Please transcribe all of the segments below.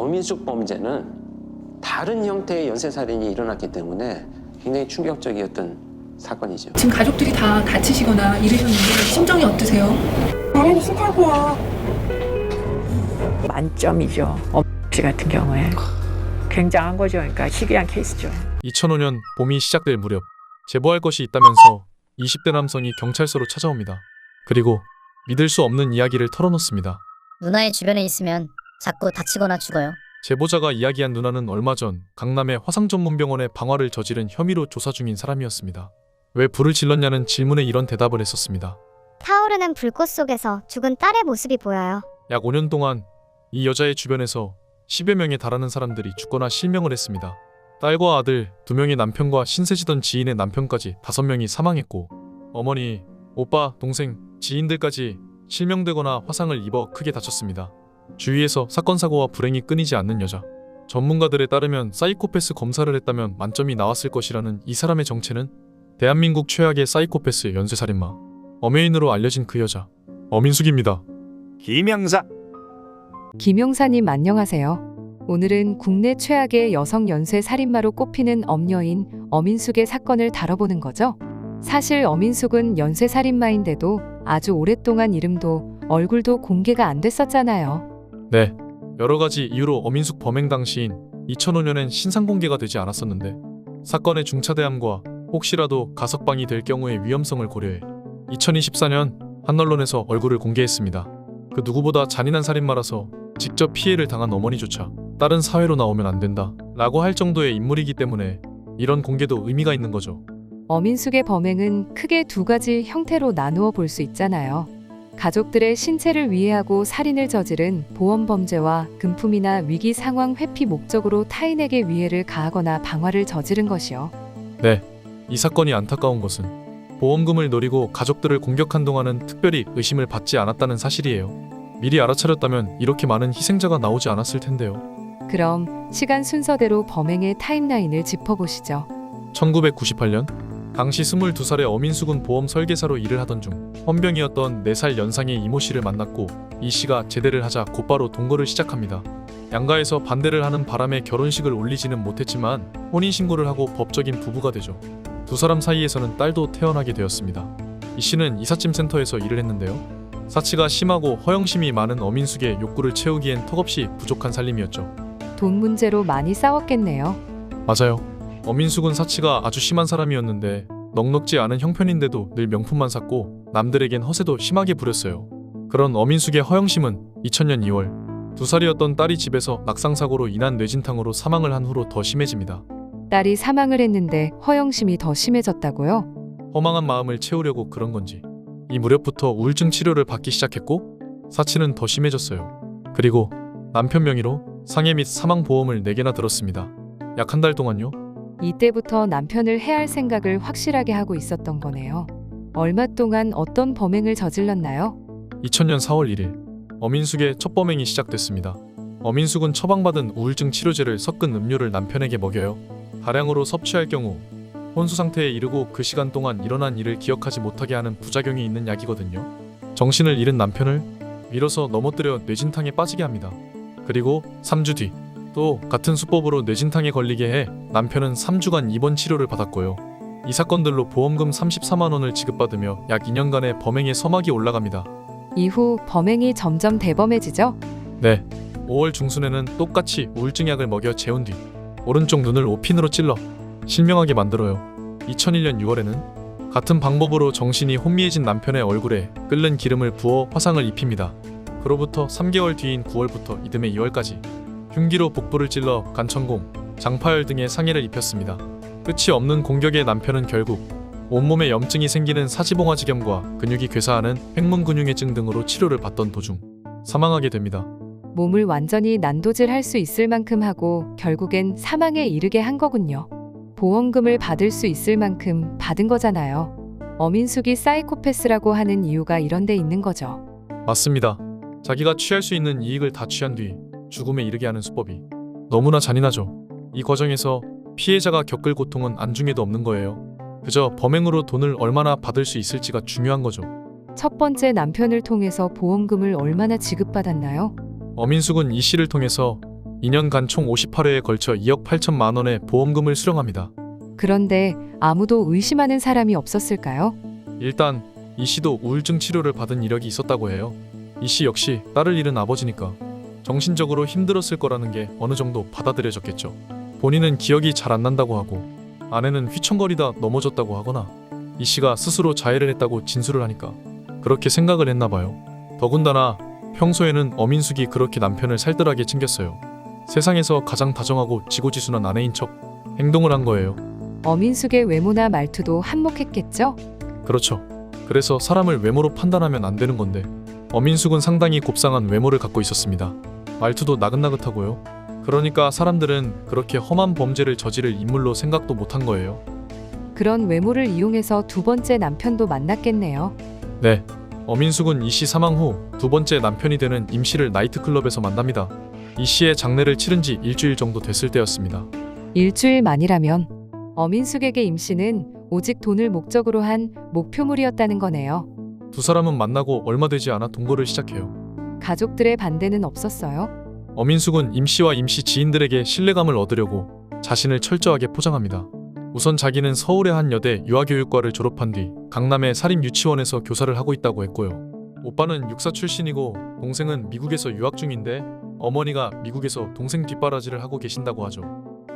어민숙 범죄는 다른 형태의 연쇄살인이 일어났기 때문에 굉장히 충격적이었던 사건이죠. 지금 가족들이 다 다치시거나 이러셨는데 심정이 어떠세요? 말하기 싫다고요. 만점이죠. 씨 같은 경우에 굉장한 거죠. 그러니까 희귀한 케이스죠. 2005년 봄이 시작될 무렵 제보할 것이 있다면서 20대 남성이 경찰서로 찾아옵니다. 그리고 믿을 수 없는 이야기를 털어놓습니다. 누나의 주변에 있으면 자꾸 다치거나 죽어요. 제보자가 이야기한 누나는 얼마 전 강남의 화상전문병원에 방화를 저지른 혐의로 조사 중인 사람이었습니다. 왜 불을 질렀냐는 질문에 이런 대답을 했었습니다. 타오르는 불꽃 속에서 죽은 딸의 모습이 보여요. 약 5년 동안 이 여자의 주변에서 10여 명에 달하는 사람들이 죽거나 실명을 했습니다. 딸과 아들 2명의 남편과 신세지던 지인의 남편까지 5명이 사망했고 어머니, 오빠, 동생, 지인들까지 실명되거나 화상을 입어 크게 다쳤습니다. 주위에서 사건 사고와 불행이 끊이지 않는 여자. 전문가들에 따르면 사이코패스 검사를 했다면 만점이 나왔을 것이라는 이 사람의 정체는 대한민국 최악의 사이코패스 연쇄살인마 엄혜인으로 알려진 그 여자 어민숙입니다. 김영사. 김용사님 안녕하세요. 오늘은 국내 최악의 여성 연쇄 살인마로 꼽히는 엄여인 어민숙의 사건을 다뤄보는 거죠. 사실 어민숙은 연쇄 살인마인데도 아주 오랫동안 이름도 얼굴도 공개가 안 됐었잖아요. 네, 여러 가지 이유로 어민숙 범행 당시인 2005년엔 신상 공개가 되지 않았었는데 사건의 중차대함과 혹시라도 가석방이 될 경우의 위험성을 고려해 2024년 한 언론에서 얼굴을 공개했습니다. 그 누구보다 잔인한 살인마라서 직접 피해를 당한 어머니조차 다른 사회로 나오면 안 된다 라고 할 정도의 인물이기 때문에 이런 공개도 의미가 있는 거죠. 어민숙의 범행은 크게 2가지 형태로 나누어 볼 수 있잖아요. 가족들의 신체를 위해하고 살인을 저지른 보험범죄와 금품이나 위기 상황 회피 목적으로 타인에게 위해를 가하거나 방화를 저지른 것이요. 네, 이 사건이 안타까운 것은 보험금을 노리고 가족들을 공격한 동안은 특별히 의심을 받지 않았다는 사실이에요. 미리 알아차렸다면 이렇게 많은 희생자가 나오지 않았을 텐데요. 그럼 시간 순서대로 범행의 타임라인을 짚어보시죠. 1998년 당시 22살의 어민숙은 보험 설계사로 일을 하던 중 헌병이었던 4살 연상의 이모 씨를 만났고 이 씨가 제대를 하자 곧바로 동거를 시작합니다. 양가에서 반대를 하는 바람에 결혼식을 올리지는 못했지만 혼인신고를 하고 법적인 부부가 되죠. 2사람 사이에서는 딸도 태어나게 되었습니다. 이 씨는 이삿짐센터에서 일을 했는데요. 사치가 심하고 허영심이 많은 어민숙의 욕구를 채우기엔 턱없이 부족한 살림이었죠. 돈 문제로 많이 싸웠겠네요. 맞아요. 어민숙은 사치가 아주 심한 사람이었는데 넉넉지 않은 형편인데도 늘 명품만 샀고 남들에겐 허세도 심하게 부렸어요. 그런 어민숙의 허영심은 2000년 2월 2살이었던 딸이 집에서 낙상사고로 인한 뇌진탕으로 사망을 한 후로 더 심해집니다. 딸이 사망을 했는데 허영심이 더 심해졌다고요? 허망한 마음을 채우려고 그런 건지 이 무렵부터 우울증 치료를 받기 시작했고 사치는 더 심해졌어요. 그리고 남편 명의로 상해 및 사망보험을 4개나 들었습니다. 약 한 달 동안요. 이때부터 남편을 해할 생각을 확실하게 하고 있었던 거네요. 얼마 동안 어떤 범행을 저질렀나요? 2000년 4월 1일 어민숙의 첫 범행이 시작됐습니다. 어민숙은 처방받은 우울증 치료제를 섞은 음료를 남편에게 먹여요. 다량으로 섭취할 경우 혼수 상태에 이르고 그 시간 동안 일어난 일을 기억하지 못하게 하는 부작용이 있는 약이거든요. 정신을 잃은 남편을 밀어서 넘어뜨려 뇌진탕에 빠지게 합니다. 그리고 3주 뒤 또 같은 수법으로 뇌진탕에 걸리게 해 남편은 3주간 입원 치료를 받았고요. 이 사건들로 보험금 34만 원을 지급받으며 약 2년간의 범행의 서막이 올라갑니다. 이후 범행이 점점 대범해지죠? 네, 5월 중순에는 똑같이 우울증약을 먹여 재운 뒤 오른쪽 눈을 오핀으로 찔러 실명하게 만들어요. 2001년 6월에는 같은 방법으로 정신이 혼미해진 남편의 얼굴에 끓는 기름을 부어 화상을 입힙니다. 그로부터 3개월 뒤인 9월부터 이듬해 2월까지 흉기로 복부를 찔러 간천공, 장파열 등의 상해를 입혔습니다. 끝이 없는 공격에 남편은 결국 온몸에 염증이 생기는 사지봉화지겸과 근육이 괴사하는 횡문근육해증 등으로 치료를 받던 도중 사망하게 됩니다. 몸을 완전히 난도질할 수 있을 만큼 하고 결국엔 사망에 이르게 한 거군요. 보험금을 받을 수 있을 만큼 받은 거잖아요. 어민숙이 사이코패스라고 하는 이유가 이런 데 있는 거죠. 맞습니다. 자기가 취할 수 있는 이익을 다 취한 뒤 죽음에 이르게 하는 수법이 너무나 잔인하죠. 이 과정에서 피해자가 겪을 고통은 안중에도 없는 거예요. 그저 범행으로 돈을 얼마나 받을 수 있을지가 중요한 거죠. 첫 번째 남편을 통해서 보험금을 얼마나 지급받았나요? 어민숙은 이 씨를 통해서 2년간 총 58회에 걸쳐 2억 8천만 원의 보험금을 수령합니다. 그런데 아무도 의심하는 사람이 없었을까요? 일단 이 씨도 우울증 치료를 받은 이력이 있었다고 해요. 이 씨 역시 딸을 잃은 아버지니까 정신적으로 힘들었을 거라는 게 어느 정도 받아들여졌겠죠. 본인은 기억이 잘 안 난다고 하고 아내는 휘청거리다 넘어졌다고 하거나 이 씨가 스스로 자해를 했다고 진술을 하니까 그렇게 생각을 했나 봐요. 더군다나 평소에는 어민숙이 그렇게 남편을 살뜰하게 챙겼어요. 세상에서 가장 다정하고 지고지순한 아내인 척 행동을 한 거예요. 어민숙의 외모나 말투도 한몫했겠죠? 그렇죠. 그래서 사람을 외모로 판단하면 안 되는 건데 어민숙은 상당히 곱상한 외모를 갖고 있었습니다. 말투도 나긋나긋하고요. 그러니까 사람들은 그렇게 험한 범죄를 저지를 인물로 생각도 못한 거예요. 그런 외모를 이용해서 두 번째 남편도 만났겠네요. 네, 어민숙은 이 씨 사망 후 두 번째 남편이 되는 임 씨를 나이트클럽에서 만납니다. 이 씨의 장례를 치른 지 일주일 정도 됐을 때였습니다. 일주일 만이라면 어민숙에게 임 씨는 오직 돈을 목적으로 한 목표물이었다는 거네요. 두 사람은 만나고 얼마 되지 않아 동거를 시작해요. 가족들의 반대는 없었어요? 어민숙은 임 씨와 임 씨 지인들에게 신뢰감을 얻으려고 자신을 철저하게 포장합니다. 우선 자기는 서울의 한 여대 유아교육과를 졸업한 뒤 강남의 사립유치원에서 교사를 하고 있다고 했고요. 오빠는 육사 출신이고 동생은 미국에서 유학 중인데 어머니가 미국에서 동생 뒷바라지를 하고 계신다고 하죠.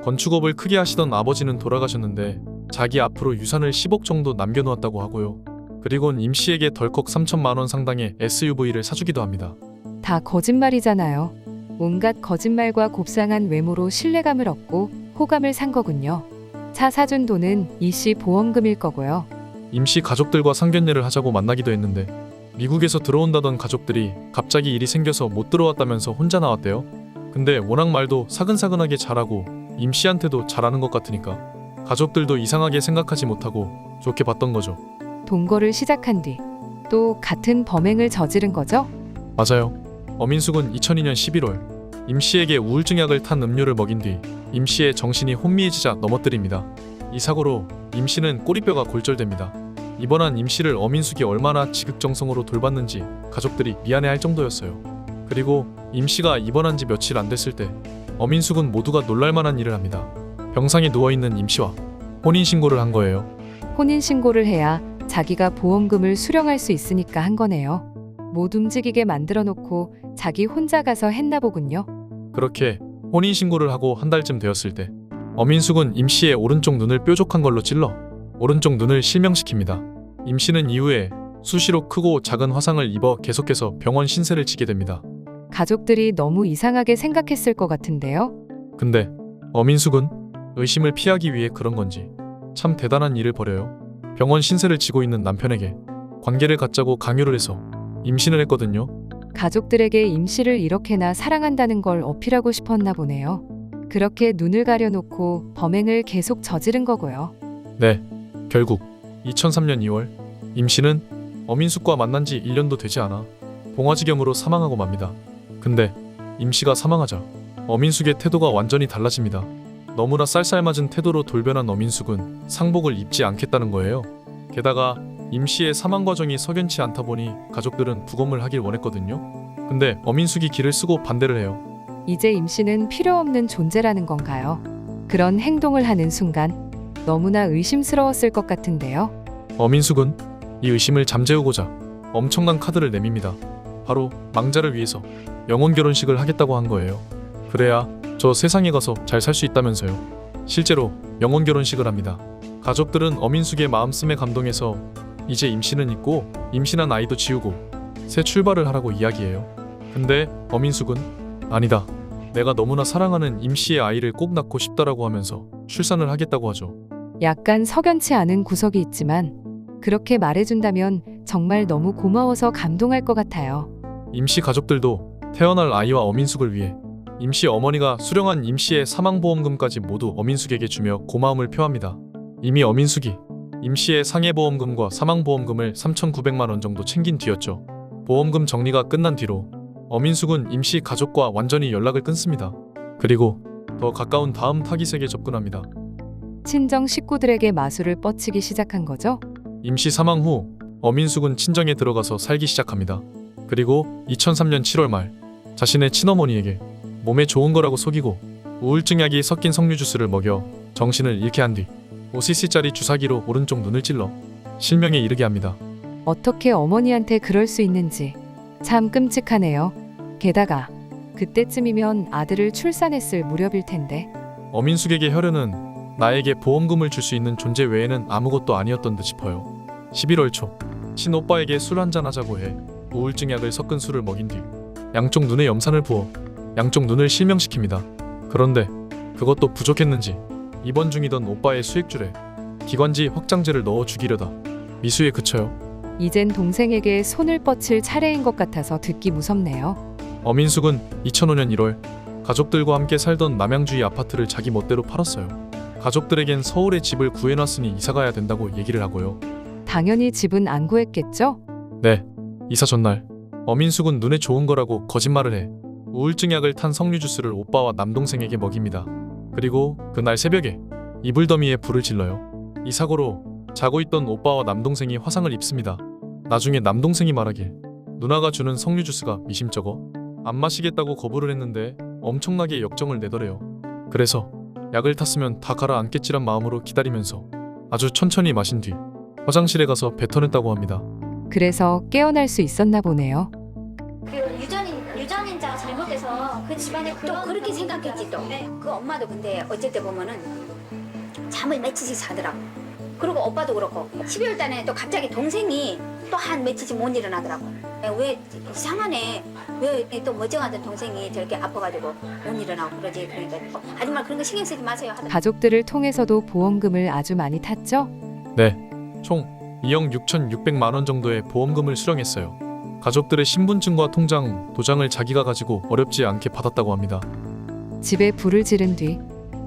건축업을 크게 하시던 아버지는 돌아가셨는데 자기 앞으로 유산을 10억 정도 남겨놓았다고 하고요. 그리곤 임 씨에게 덜컥 3천만 원 상당의 SUV를 사주기도 합니다. 다 거짓말이잖아요. 온갖 거짓말과 곱상한 외모로 신뢰감을 얻고 호감을 산 거군요. 차 사준 돈은 이 씨 보험금일 거고요. 임 씨 가족들과 상견례를 하자고 만나기도 했는데 미국에서 들어온다던 가족들이 갑자기 일이 생겨서 못 들어왔다면서 혼자 나왔대요. 근데 워낙 말도 사근사근하게 잘하고 임 씨한테도 잘하는 것 같으니까 가족들도 이상하게 생각하지 못하고 좋게 봤던 거죠. 동거를 시작한 뒤 또 같은 범행을 저지른 거죠? 맞아요. 어민숙은 2002년 11월 임 씨에게 우울증 약을 탄 음료를 먹인 뒤 임 씨의 정신이 혼미해지자 넘어뜨립니다. 이 사고로 임 씨는 꼬리뼈가 골절됩니다. 입원한 임 씨를 어민숙이 얼마나 지극정성으로 돌봤는지 가족들이 미안해할 정도였어요. 그리고 임 씨가 입원한 지 며칠 안 됐을 때 어민숙은 모두가 놀랄만한 일을 합니다. 병상에 누워있는 임 씨와 혼인신고를 한 거예요. 혼인신고를 해야 자기가 보험금을 수령할 수 있으니까 한 거네요. 못 움직이게 만들어 놓고 자기 혼자 가서 했나 보군요. 그렇게 혼인신고를 하고 한 달쯤 되었을 때 어민숙은 임 씨의 오른쪽 눈을 뾰족한 걸로 찔러 오른쪽 눈을 실명시킵니다. 임 씨는 이후에 수시로 크고 작은 화상을 입어 계속해서 병원 신세를 지게 됩니다. 가족들이 너무 이상하게 생각했을 것 같은데요. 근데 어민숙은 의심을 피하기 위해 그런 건지 참 대단한 일을 벌여요. 병원 신세를 지고 있는 남편에게 관계를 갖자고 강요를 해서 임신을 했거든요. 가족들에게 임 씨를 이렇게나 사랑한다는 걸 어필하고 싶었나 보네요. 그렇게 눈을 가려놓고 범행을 계속 저지른 거고요. 네, 결국 2003년 2월 임 씨는 어민숙과 만난 지 1년도 되지 않아 봉화지경으로 사망하고 맙니다. 근데 임 씨가 사망하자 어민숙의 태도가 완전히 달라집니다. 너무나 쌀쌀맞은 태도로 돌변한 어민숙은 상복을 입지 않겠다는 거예요. 게다가 임 씨의 사망 과정이 석연치 않다 보니 가족들은 부검을 하길 원했거든요. 근데 어민숙이 길을 쓰고 반대를 해요. 이제 임 씨는 필요 없는 존재라는 건가요? 그런 행동을 하는 순간 너무나 의심스러웠을 것 같은데요. 어민숙은 이 의심을 잠재우고자 엄청난 카드를 내밉니다. 바로 망자를 위해서 영혼 결혼식을 하겠다고 한 거예요. 그래야 저 세상에 가서 잘 살 수 있다면서요. 실제로 영혼 결혼식을 합니다. 가족들은 어민숙의 마음씀에 감동해서 이제 임 씨는 잊고 임신한 아이도 지우고 새 출발을 하라고 이야기해요. 근데 어민숙은 아니다. 내가 너무나 사랑하는 임 씨의 아이를 꼭 낳고 싶다라고 하면서 출산을 하겠다고 하죠. 약간 석연치 않은 구석이 있지만 그렇게 말해준다면 정말 너무 고마워서 감동할 것 같아요. 임 씨 가족들도 태어날 아이와 어민숙을 위해 임 씨 어머니가 수령한 임 씨의 사망보험금까지 모두 어민숙에게 주며 고마움을 표합니다. 이미 어민숙이 임 씨의 상해보험금과 사망보험금을 3,900만 원 정도 챙긴 뒤였죠. 보험금 정리가 끝난 뒤로 어민숙은 임 씨 가족과 완전히 연락을 끊습니다. 그리고 더 가까운 다음 타깃에게 접근합니다. 친정 식구들에게 마술을 뻗치기 시작한 거죠? 임 씨 사망 후 어민숙은 친정에 들어가서 살기 시작합니다. 그리고 2003년 7월 말 자신의 친어머니에게 몸에 좋은 거라고 속이고 우울증 약이 섞인 석류 주스를 먹여 정신을 잃게 한 뒤 5cc짜리 주사기로 오른쪽 눈을 찔러 실명에 이르게 합니다. 어떻게 어머니한테 그럴 수 있는지 참 끔찍하네요. 게다가 그때쯤이면 아들을 출산했을 무렵일 텐데. 어민숙에게 혈연은 나에게 보험금을 줄 수 있는 존재 외에는 아무것도 아니었던 듯 싶어요. 11월 초 친오빠에게 술 한잔 하자고 해 우울증 약을 섞은 술을 먹인 뒤 양쪽 눈에 염산을 부어 양쪽 눈을 실명시킵니다. 그런데 그것도 부족했는지 입원 중이던 오빠의 수액줄에 기관지 확장제를 넣어 죽이려다 미수에 그쳐요. 이젠 동생에게 손을 뻗칠 차례인 것 같아서 듣기 무섭네요. 어민숙은 2005년 1월 가족들과 함께 살던 남양주의 아파트를 자기 멋대로 팔았어요. 가족들에겐 서울에 집을 구해놨으니 이사가야 된다고 얘기를 하고요. 당연히 집은 안 구했겠죠? 네, 이사 전날 어민숙은 눈에 좋은 거라고 거짓말을 해 우울증 약을 탄 석류 주스를 오빠와 남동생에게 먹입니다. 그리고 그날 새벽에 이불 더미에 불을 질러요. 이 사고로 자고 있던 오빠와 남동생이 화상을 입습니다. 나중에 남동생이 말하길 누나가 주는 석류 주스가 미심쩍어 안 마시겠다고 거부를 했는데 엄청나게 역정을 내더래요. 그래서 약을 탔으면 다 가라앉겠지란 마음으로 기다리면서 아주 천천히 마신 뒤 화장실에 가서 뱉어냈다고 합니다. 그래서 깨어날 수 있었나 보네요. 그 유전인자가 잘못돼서 그 집안에 또 그렇게 생각했지 또. 그 엄마도 근데 어쨌든 보면은 잠을 며칠씩 자더라고. 그리고 오빠도 그렇고 12월 달에 또 갑자기 동생이 또 한 며칠씩 못 일어나더라고. 왜 이상하네. 왜 또 멀쩡하던 동생이 저렇게 아파가지고 못 일어나고 그러지. 그러니까 아줌마 그런 거 신경 쓰지 마세요 하더라고. 가족들을 통해서도 보험금을 아주 많이 탔죠? 네, 총 2억 6,600만 원 정도의 보험금을 수령했어요. 가족들의 신분증과 통장, 도장을 자기가 가지고 어렵지 않게 받았다고 합니다. 집에 불을 지른 뒤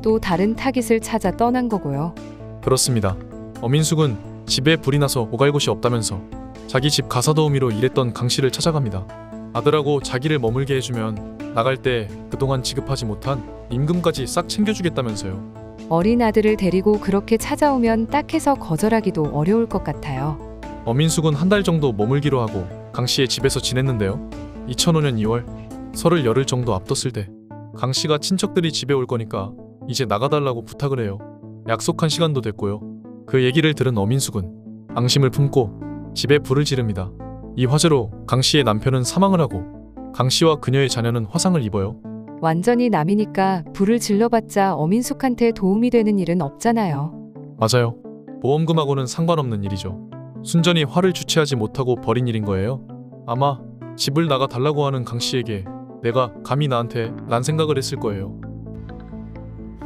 또 다른 타깃을 찾아 떠난 거고요. 그렇습니다. 어민숙은 집에 불이 나서 오갈 곳이 없다면서 자기 집 가사도우미로 일했던 강 씨를 찾아갑니다. 아들하고 자기를 머물게 해주면 나갈 때 그동안 지급하지 못한 임금까지 싹 챙겨주겠다면서요. 어린 아들을 데리고 그렇게 찾아오면 딱해서 거절하기도 어려울 것 같아요. 어민숙은 한 달 정도 머물기로 하고 강 씨의 집에서 지냈는데요. 2005년 2월 설을 열흘 정도 앞뒀을 때 강 씨가 친척들이 집에 올 거니까 이제 나가달라고 부탁을 해요. 약속한 시간도 됐고요. 그 얘기를 들은 어민숙은 앙심을 품고 집에 불을 지릅니다. 이 화재로 강 씨의 남편은 사망을 하고 강 씨와 그녀의 자녀는 화상을 입어요. 완전히 남이니까 불을 질러봤자 어민숙한테 도움이 되는 일은 없잖아요. 맞아요. 보험금하고는 상관없는 일이죠. 순전히 화를 주체하지 못하고 벌인 일인 거예요. 아마 집을 나가 달라고 하는 강 씨에게 내가 감히 나한테 란 생각을 했을 거예요.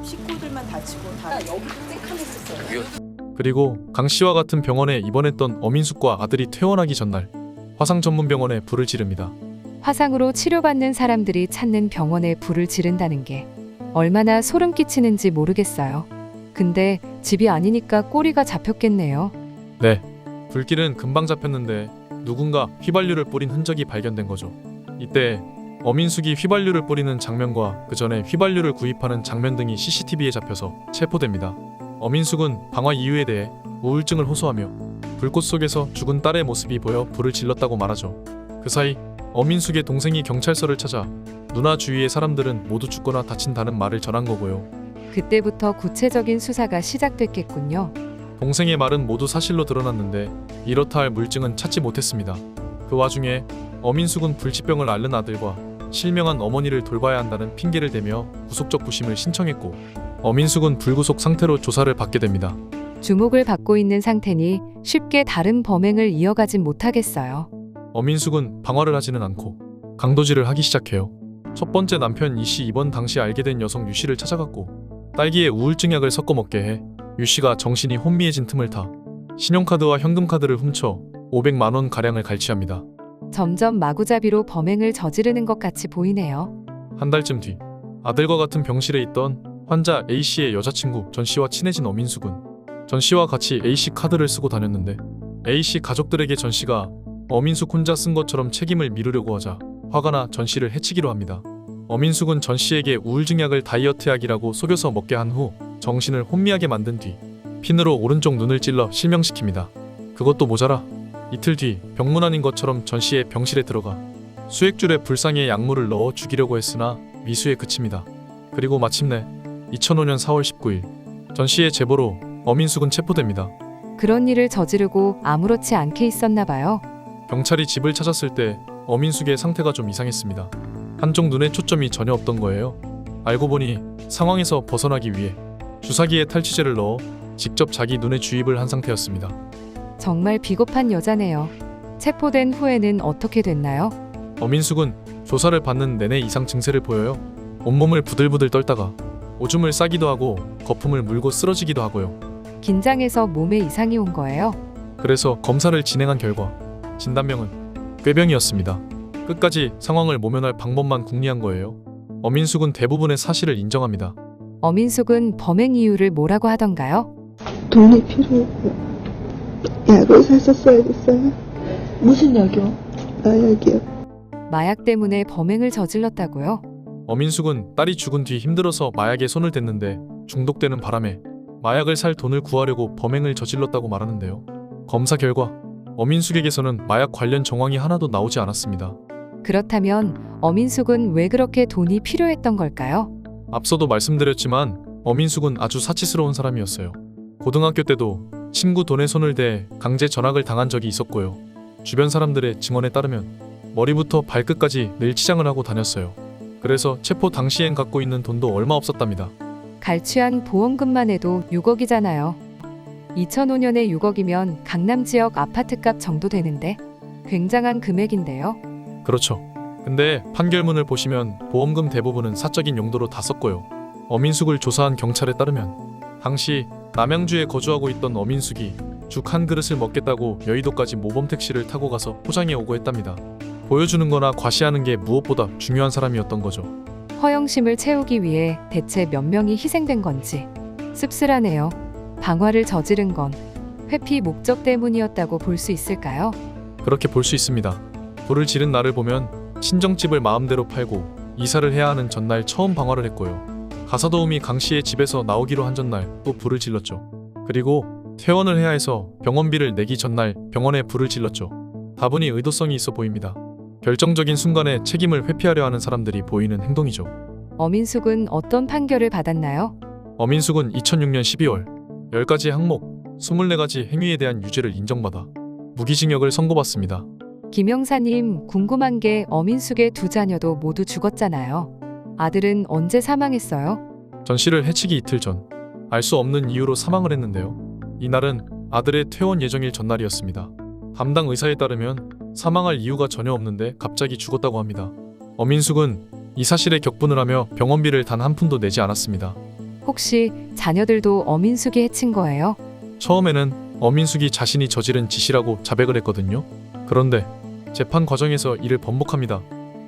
식구들만 다치고 다 여기도 쬐끔했었어요. 그리고 강 씨와 같은 병원에 입원했던 어민숙과 아들이 퇴원하기 전날 화상 전문 병원에 불을 지릅니다. 화상으로 치료받는 사람들이 찾는 병원에 불을 지른다는 게 얼마나 소름 끼치는지 모르겠어요. 근데 집이 아니니까 꼬리가 잡혔겠네요. 네, 불길은 금방 잡혔는데 누군가 휘발유를 뿌린 흔적이 발견된 거죠. 이때 어민숙이 휘발유를 뿌리는 장면과 그 전에 휘발유를 구입하는 장면 등이 CCTV에 잡혀서 체포됩니다. 어민숙은 방화 이유에 대해 우울증을 호소하며 불꽃 속에서 죽은 딸의 모습이 보여 불을 질렀다고 말하죠. 그 사이 어민숙의 동생이 경찰서를 찾아 누나 주위의 사람들은 모두 죽거나 다친다는 말을 전한 거고요. 그때부터 구체적인 수사가 시작됐겠군요. 동생의 말은 모두 사실로 드러났는데 이렇다 할 물증은 찾지 못했습니다. 그 와중에 어민숙은 불치병을 앓는 아들과 실명한 어머니를 돌봐야 한다는 핑계를 대며 구속적 부심을 신청했고 어민숙은 불구속 상태로 조사를 받게 됩니다. 주목을 받고 있는 상태니 쉽게 다른 범행을 이어가진 못하겠어요. 어민숙은 방화를 하지는 않고 강도질을 하기 시작해요. 첫 번째 남편 이 씨 입원 당시 알게 된 여성 유 씨를 찾아갔고 딸기에 우울증 약을 섞어 먹게 해 유 씨가 정신이 혼미해진 틈을 타 신용카드와 현금카드를 훔쳐 500만 원 가량을 갈취합니다. 점점 마구잡이로 범행을 저지르는 것 같이 보이네요. 한 달쯤 뒤 아들과 같은 병실에 있던 환자 A 씨의 여자친구 전 씨와 친해진 어민숙은 전 씨와 같이 A 씨 카드를 쓰고 다녔는데 A 씨 가족들에게 전 씨가 어민숙 혼자 쓴 것처럼 책임을 미루려고 하자 화가 나 전 씨를 해치기로 합니다. 어민숙은 전 씨에게 우울증 약을 다이어트 약이라고 속여서 먹게 한 후 정신을 혼미하게 만든 뒤 핀으로 오른쪽 눈을 찔러 실명시킵니다. 그것도 모자라 이틀 뒤 병문 안인 것처럼 전 씨의 병실에 들어가 수액줄에 불상의 약물을 넣어 죽이려고 했으나 미수에 그칩니다. 그리고 마침내 2005년 4월 19일 전 씨의 제보로 어민숙은 체포됩니다. 그런 일을 저지르고 아무렇지 않게 있었나 봐요. 경찰이 집을 찾았을 때 어민숙의 상태가 좀 이상했습니다. 한쪽 눈에 초점이 전혀 없던 거예요. 알고 보니 상황에서 벗어나기 위해 주사기에 탈취제를 넣어 직접 자기 눈에 주입을 한 상태였습니다. 정말 비겁한 여자네요. 체포된 후에는 어떻게 됐나요? 어민숙은 조사를 받는 내내 이상 증세를 보여요. 온몸을 부들부들 떨다가 오줌을 싸기도 하고 거품을 물고 쓰러지기도 하고요. 긴장해서 몸에 이상이 온 거예요. 그래서 검사를 진행한 결과 진단명은 꾀병이었습니다. 끝까지 상황을 모면할 방법만 궁리한 거예요. 어민숙은 대부분의 사실을 인정합니다. 어민숙은 범행 이유를 뭐라고 하던가요? 돈이 필요했고 약을 샀었어야 됐어요. 무슨 약이요? 마약이요. 마약 때문에 범행을 저질렀다고요? 어민숙은 딸이 죽은 뒤 힘들어서 마약에 손을 댔는데 중독되는 바람에 마약을 살 돈을 구하려고 범행을 저질렀다고 말하는데요. 검사 결과 어민숙에게서는 마약 관련 정황이 하나도 나오지 않았습니다. 그렇다면 어민숙은 왜 그렇게 돈이 필요했던 걸까요? 앞서도 말씀드렸지만 어민숙은 아주 사치스러운 사람이었어요. 고등학교 때도 친구 돈에 손을 대 강제 전학을 당한 적이 있었고요. 주변 사람들의 증언에 따르면 머리부터 발끝까지 늘 치장을 하고 다녔어요. 그래서 체포 당시엔 갖고 있는 돈도 얼마 없었답니다. 갈취한 보험금만 해도 6억이잖아요. 2005년에 6억이면 강남 지역 아파트값 정도 되는데 굉장한 금액인데요. 그렇죠. 근데 판결문을 보시면 보험금 대부분은 사적인 용도로 다 썼고요. 어민숙을 조사한 경찰에 따르면 당시 남양주에 거주하고 있던 어민숙이 죽 한 그릇을 먹겠다고 여의도까지 모범 택시를 타고 가서 포장해 오고 했답니다. 보여주는 거나 과시하는 게 무엇보다 중요한 사람이었던 거죠. 허영심을 채우기 위해 대체 몇 명이 희생된 건지 씁쓸하네요. 방화를 저지른 건 회피 목적 때문이었다고 볼 수 있을까요? 그렇게 볼 수 있습니다. 불을 지른 날을 보면 친정집을 마음대로 팔고 이사를 해야 하는 전날 처음 방화를 했고요. 가사도우미 강 씨의 집에서 나오기로 한 전날 또 불을 질렀죠. 그리고 퇴원을 해야 해서 병원비를 내기 전날 병원에 불을 질렀죠. 다분히 의도성이 있어 보입니다. 결정적인 순간에 책임을 회피하려 하는 사람들이 보이는 행동이죠. 어민숙은 어떤 판결을 받았나요? 어민숙은 2006년 12월 10가지 항목 24가지 행위에 대한 유죄를 인정받아 무기징역을 선고받습니다. 김영사님, 궁금한 게 어민숙의 두 자녀도 모두 죽었잖아요. 아들은 언제 사망했어요? 전 씨를 해치기 이틀 전 알 수 없는 이유로 사망을 했는데요. 이날은 아들의 퇴원 예정일 전날이었습니다. 담당 의사에 따르면 사망할 이유가 전혀 없는데 갑자기 죽었다고 합니다. 어민숙은 이 사실에 격분을 하며 병원비를 단 한 푼도 내지 않았습니다. 혹시 자녀들도 어민숙이 해친 거예요? 처음에는 어민숙이 자신이 저지른 짓이라고 자백을 했거든요. 그런데 재판 과정에서 이를 번복합니다.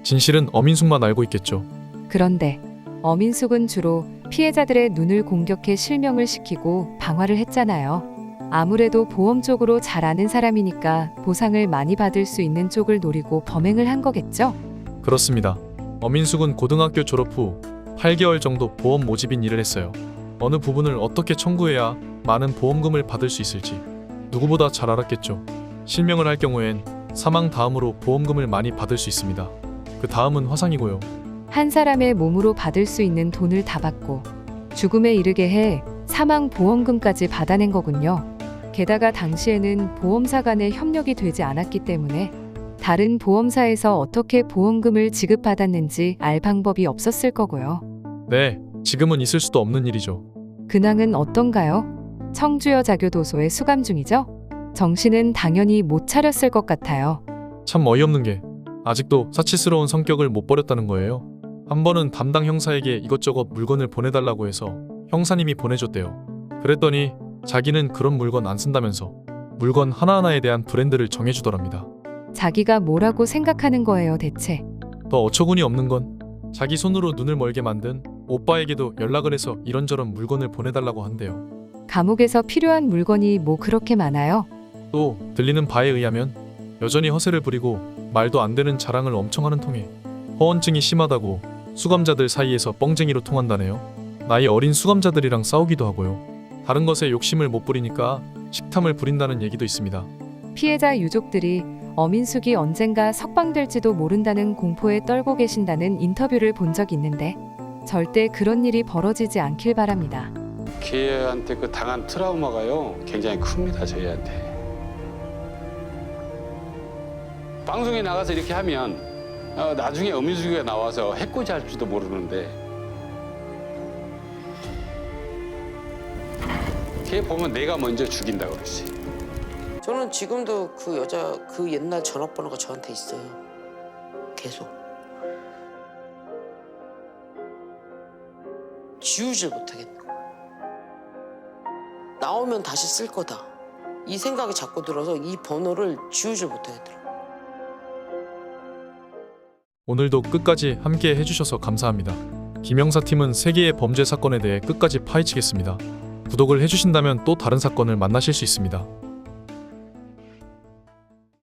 진실은 어민숙만 알고 있겠죠. 그런데 어민숙은 주로 피해자들의 눈을 공격해 실명을 시키고 방화를 했잖아요. 아무래도 보험 쪽으로 잘 아는 사람이니까 보상을 많이 받을 수 있는 쪽을 노리고 범행을 한 거겠죠? 그렇습니다. 어민숙은 고등학교 졸업 후 8개월 정도 보험 모집인 일을 했어요. 어느 부분을 어떻게 청구해야 많은 보험금을 받을 수 있을지 누구보다 잘 알았겠죠. 실명을 할 경우엔 사망 다음으로 보험금을 많이 받을 수 있습니다. 그 다음은 화상이고요. 한 사람의 몸으로 받을 수 있는 돈을 다 받고 죽음에 이르게 해 사망 보험금까지 받아낸 거군요. 게다가 당시에는 보험사 간의 협력이 되지 않았기 때문에 다른 보험사에서 어떻게 보험금을 지급받았는지 알 방법이 없었을 거고요. 네, 지금은 있을 수도 없는 일이죠. 근황은 어떤가요? 청주여자교도소에 수감 중이죠? 정신은 당연히 못 차렸을 것 같아요. 참 어이없는 게 아직도 사치스러운 성격을 못 버렸다는 거예요. 한 번은 담당 형사에게 이것저것 물건을 보내달라고 해서 형사님이 보내줬대요. 그랬더니 자기는 그런 물건 안 쓴다면서 물건 하나하나에 대한 브랜드를 정해주더랍니다. 자기가 뭐라고 생각하는 거예요, 대체? 더 어처구니 없는 건 자기 손으로 눈을 멀게 만든 오빠에게도 연락을 해서 이런저런 물건을 보내달라고 한대요. 감옥에서 필요한 물건이 뭐 그렇게 많아요? 또 들리는 바에 의하면 여전히 허세를 부리고 말도 안 되는 자랑을 엄청 하는 통에 허언증이 심하다고 수감자들 사이에서 뻥쟁이로 통한다네요. 나이 어린 수감자들이랑 싸우기도 하고요. 다른 것에 욕심을 못 부리니까 식탐을 부린다는 얘기도 있습니다. 피해자 유족들이 어민숙이 언젠가 석방될지도 모른다는 공포에 떨고 계신다는 인터뷰를 본 적이 있는데 절대 그런 일이 벌어지지 않길 바랍니다. 걔한테 그 당한 트라우마가요 굉장히 큽니다. 저희한테. 방송에 나가서 이렇게 하면 나중에 어민숙이가 나와서 해코지 할지도 모르는데 걔 보면 내가 먼저 죽인다고 그러지. 저는 지금도 그 여자 그 옛날 전화번호가 저한테 있어요. 계속. 지우질 못하겠는 거야. 나오면 다시 쓸 거다. 이 생각이 자꾸 들어서 이 번호를 지우질 못하겠더라고요. 오늘도 끝까지 함께 해주셔서 감사합니다. 김영사 팀은 세계의 범죄 사건에 대해 끝까지 파헤치겠습니다. 구독을 해주신다면 또 다른 사건을 만나실 수 있습니다.